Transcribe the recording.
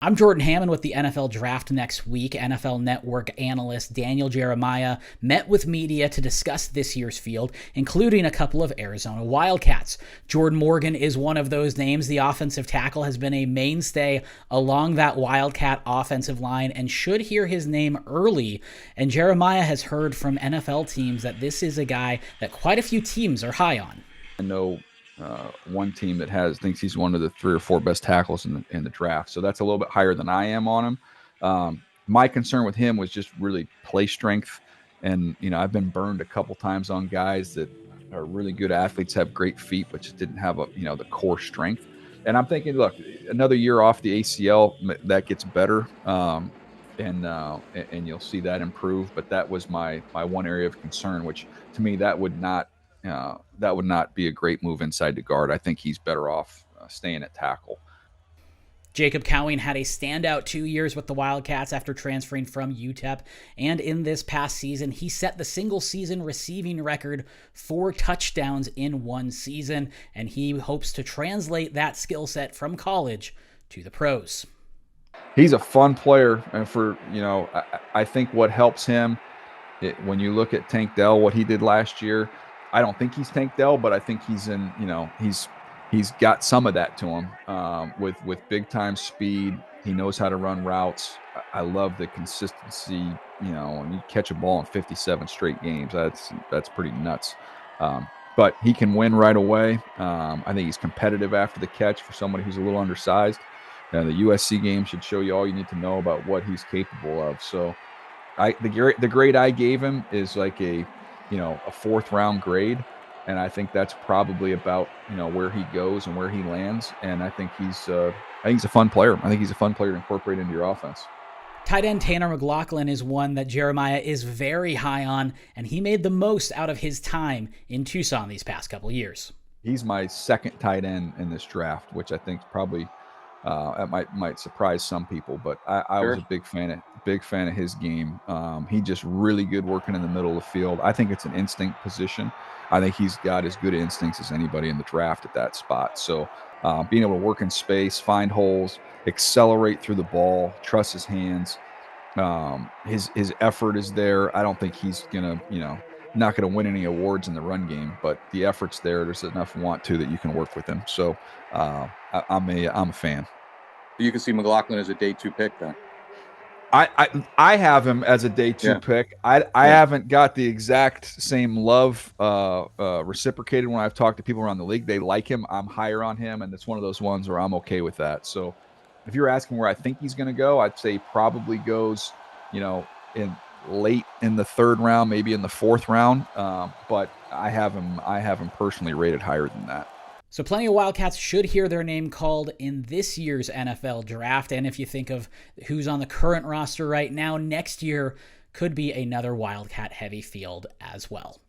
I'm Jordan Hammond with the NFL Draft Next Week. NFL Network analyst Daniel Jeremiah met with media to discuss this year's field, including a couple of Arizona Wildcats. Jordan Morgan is one of those names. The offensive tackle has been a mainstay along that Wildcat offensive line and should hear his name early. And Jeremiah has heard from NFL teams that this is a guy that quite a few teams are high on. I know one team that thinks he's one of the 3 or 4 best tackles in the draft. So that's a little bit higher than I am on him. My concern with him was just really play strength. And, I've been burned a couple times on guys that are really good athletes, have great feet, but just didn't have the core strength. And I'm thinking, look, another year off the ACL, that gets better. And you'll see that improve. But that was my one area of concern, which to me, that would not be a great move inside the guard. I think he's better off staying at tackle. Jacob Cowing had a standout 2 years with the Wildcats after transferring from UTEP, and in this past season, he set the single-season receiving record for touchdowns in one season, and he hopes to translate that skill set from college to the pros. He's a fun player, and I think what helps him, when you look at Tank Dell, what he did last year, I don't think he's Tank Dell, but I think he's he's got some of that to him with big time speed. He knows how to run routes. I love the consistency. When you catch a ball in 57 straight games, that's pretty nuts. But he can win right away. I think he's competitive after the catch for somebody who's a little undersized. The USC game should show you all you need to know about what he's capable of. So, the grade I gave him is like a 4th round grade. And I think that's probably about, where he goes and where he lands. And I think he's a fun player. I think he's a fun player to incorporate into your offense. Tight end Tanner McLaughlin is one that Jeremiah is very high on, and he made the most out of his time in Tucson these past couple years. He's my second tight end in this draft, which I think probably that might surprise some people, but I was a big fan of his game. He just really good working in the middle of the field. I think it's an instinct position. I think he's got as good instincts as anybody in the draft at that spot. So being able to work in space, find holes, accelerate through the ball, trust his hands. His effort is there. I don't think he's not gonna win any awards in the run game, but the effort's there. There's enough want to that you can work with him. So I'm a fan. You can see McLaughlin as a day 2 pick then. I have him as a day 2 pick. I haven't got the exact same love reciprocated when I've talked to people around the league. They like him. I'm higher on him, and it's one of those ones where I'm okay with that. So if you're asking where I think he's going to go, I'd say he probably goes, in late in the 3rd round, maybe in the 4th round. But I have him personally rated higher than that. So plenty of Wildcats should hear their name called in this year's NFL draft. And if you think of who's on the current roster right now, next year could be another Wildcat heavy field as well.